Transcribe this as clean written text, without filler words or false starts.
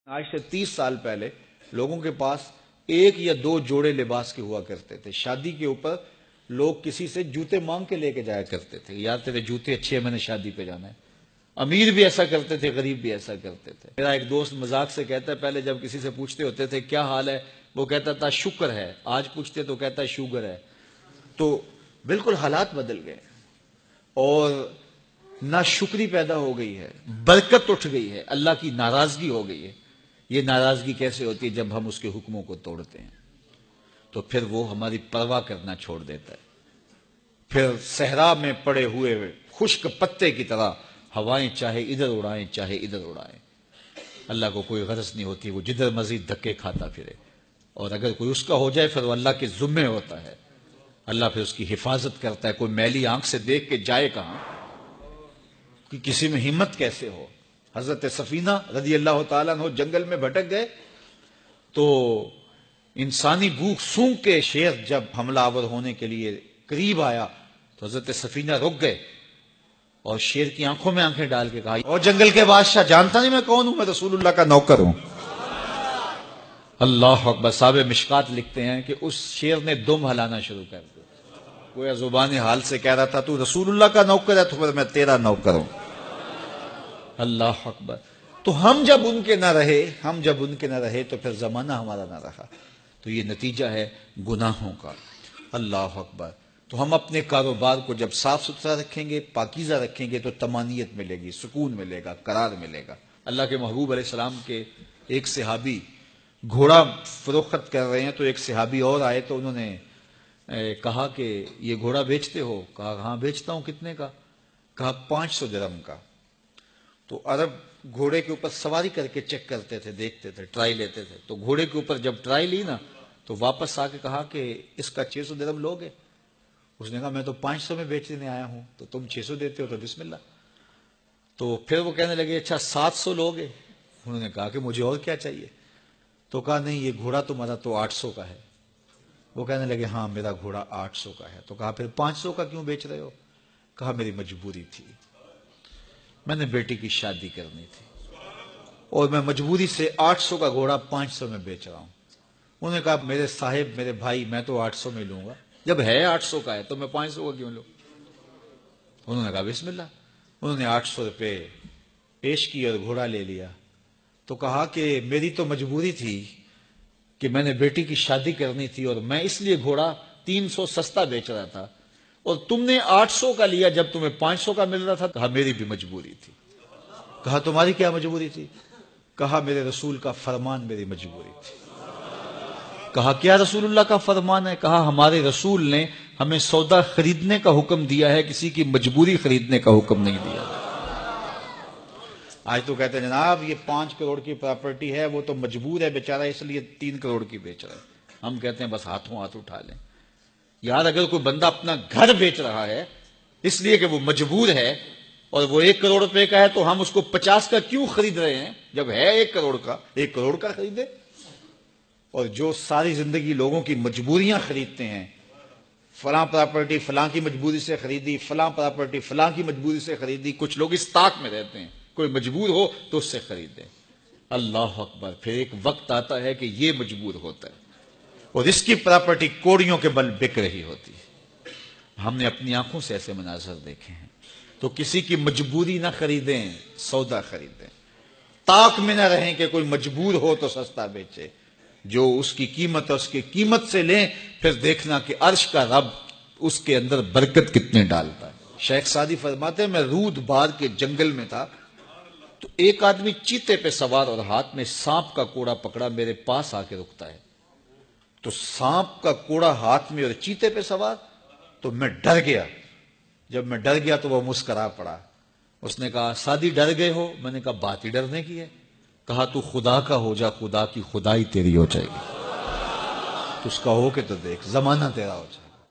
آج سے 30 سال پہلے لوگوں کے پاس ایک یا دو جوڑے لباس کے ہوا کرتے تھے. شادی کے اوپر لوگ کسی سے جوتے مانگ کے لے کے جایا کرتے تھے. یار تیرے جوتے اچھے ہیں, میں نے شادی پہ جانا ہے. امیر بھی ایسا کرتے تھے, غریب بھی ایسا کرتے تھے. میرا ایک دوست مذاق سے کہتا ہے, پہلے جب کسی سے پوچھتے ہوتے تھے کیا حال ہے, وہ کہتا تھا شکر ہے. آج پوچھتے تو کہتا ہے شوگر ہے. تو بالکل حالات بدل گئے اور ناشکری پیدا ہو گئی ہے, برکت اٹھ گئی ہے, اللہ کی ناراضگی ہو گئی ہے. یہ ناراضگی کیسے ہوتی ہے؟ جب ہم اس کے حکموں کو توڑتے ہیں تو پھر وہ ہماری پرواہ کرنا چھوڑ دیتا ہے. پھر صحرا میں پڑے ہوئے خشک پتے کی طرح ہوائیں چاہے ادھر اڑائیں چاہے ادھر اڑائیں, اللہ کو کوئی غرض نہیں ہوتی. وہ جدھر مزید دھکے کھاتا پھرے, اور اگر کوئی اس کا ہو جائے پھر وہ اللہ کے ذمے ہوتا ہے. اللہ پھر اس کی حفاظت کرتا ہے. کوئی میلی آنکھ سے دیکھ کے جائے کہاں, کہ کسی میں ہمت کیسے ہو. حضرت سفینہ رضی اللہ تعالیٰ عنہ جنگل میں بھٹک گئے تو انسانی بھوک سونگ کے شیر جب حملہ آور ہونے کے لیے قریب آیا تو حضرت سفینہ رک گئے اور شیر کی آنکھوں میں آنکھیں ڈال کے کہا, اور جنگل کے بادشاہ جانتا نہیں میں کون ہوں, میں رسول اللہ کا نوکر ہوں. اللہ اکبر. صاحب مشکات لکھتے ہیں کہ اس شیر نے دم ہلانا شروع کر دیا. کوئی زبان حال سے کہہ رہا تھا تو رسول اللہ کا نوکر ہے تو پھر میں تیرا نوکر ہوں. اللہ اکبر. تو ہم جب ان کے نہ رہے تو پھر زمانہ ہمارا نہ رہا. تو یہ نتیجہ ہے گناہوں کا. اللہ اکبر. تو ہم اپنے کاروبار کو جب صاف ستھرا رکھیں گے, پاکیزہ رکھیں گے, تو طمانینت ملے گی, سکون ملے گا, قرار ملے گا. اللہ کے محبوب علیہ السلام کے ایک صحابی گھوڑا فروخت کر رہے ہیں تو ایک صحابی اور آئے تو انہوں نے کہا کہ یہ گھوڑا بیچتے ہو؟ کہا ہاں بیچتا ہوں. کتنے کا؟ کہا 500 درہم کا. تو عرب گھوڑے کے اوپر سواری کر کے چیک کرتے تھے, دیکھتے تھے, ٹرائی لیتے تھے. تو گھوڑے کے اوپر جب ٹرائی لی نا تو واپس آ کے کہا کہ اس کا 600 درہم لوگے؟ اس نے کہا میں تو 500 میں بیچنے آیا ہوں, تو تم 600 دیتے ہو تو بسم اللہ. تو پھر وہ کہنے لگے اچھا 700 لوگے؟ انہوں نے کہا کہ مجھے اور کیا چاہیے. تو کہا نہیں یہ گھوڑا تمہارا تو 800 کا ہے. وہ کہنے لگے ہاں میرا گھوڑا 800 کا ہے. تو کہا پھر 500 کا کیوں بیچ رہے ہو؟ کہا میری مجبوری تھی, میں نے بیٹی کی شادی کرنی تھی اور میں مجبوری سے 800 کا گھوڑا 500 میں بیچ رہا ہوں. انہوں نے کہا میرے صاحب, میرے بھائی, میں تو 800 میں لوں گا. جب ہے 800 کا ہے تو میں 500 کا کیوں لوں؟ انہوں نے کہا بسم اللہ. انہوں نے 800 روپے پیش کی اور گھوڑا لے لیا. تو کہا کہ میری تو مجبوری تھی کہ میں نے بیٹی کی شادی کرنی تھی اور میں اس لیے گھوڑا 300 سستا بیچ رہا تھا, اور تم نے 800 کا لیا جب تمہیں 500 کا مل رہا تھا. کہا میری بھی مجبوری تھی. کہا تمہاری کیا مجبوری تھی؟ کہا میرے رسول کا فرمان میری مجبوری تھی. کہا کیا رسول اللہ کا فرمان ہے؟ کہا ہمارے رسول نے ہمیں سودا خریدنے کا حکم دیا ہے, کسی کی مجبوری خریدنے کا حکم نہیں دیا. آج تو کہتے ہیں جناب یہ 5 کروڑ کی پراپرٹی ہے, وہ تو مجبور ہے بیچارہ اس لیے 3 کروڑ کی بیچ رہا ہے. ہم کہتے ہیں بس ہاتھوں ہاتھ اٹھا لیں. یار اگر کوئی بندہ اپنا گھر بیچ رہا ہے اس لیے کہ وہ مجبور ہے اور وہ 1 کروڑ روپے کا ہے, تو ہم اس کو 50 کا کیوں خرید رہے ہیں؟ جب ہے 1 کروڑ کا, 1 کروڑ کا خریدے. اور جو ساری زندگی لوگوں کی مجبوریاں خریدتے ہیں, فلاں پراپرٹی فلاں کی مجبوری سے خریدی, فلاں پراپرٹی فلاں کی مجبوری سے خریدی. کچھ لوگ اس طاق میں رہتے ہیں کوئی مجبور ہو تو اس سے خریدے. اللہ اکبر. پھر ایک وقت آتا ہے کہ یہ مجبور ہوتا ہے اور اس کی پراپرٹی کوڑیوں کے بل بک رہی ہوتی ہے. ہم نے اپنی آنکھوں سے ایسے مناظر دیکھے ہیں. تو کسی کی مجبوری نہ خریدیں, سودا خریدیں. طاق میں نہ رہیں کہ کوئی مجبور ہو تو سستا بیچے. جو اس کی قیمت ہے اس کی قیمت سے لیں, پھر دیکھنا کہ عرش کا رب اس کے اندر برکت کتنے ڈالتا ہے. شیخ سعدی فرماتے ہیں میں رود بار کے جنگل میں تھا تو ایک آدمی چیتے پہ سوار اور ہاتھ میں سانپ کا کوڑا پکڑا, میرے پاس آ کے رکتا ہے. تو سانپ کا کوڑا ہاتھ میں اور چیتے پہ سوار, تو میں ڈر گیا. جب میں ڈر گیا تو وہ مسکرا پڑا. اس نے کہا سعدی ڈر گئے ہو؟ میں نے کہا بات ہی ڈرنے کی ہے. کہا تو خدا کا ہو جا, خدا کی خدائی تیری ہو جائے گی. تو اس کا ہو کے تو دیکھ, زمانہ تیرا ہو جائے گا.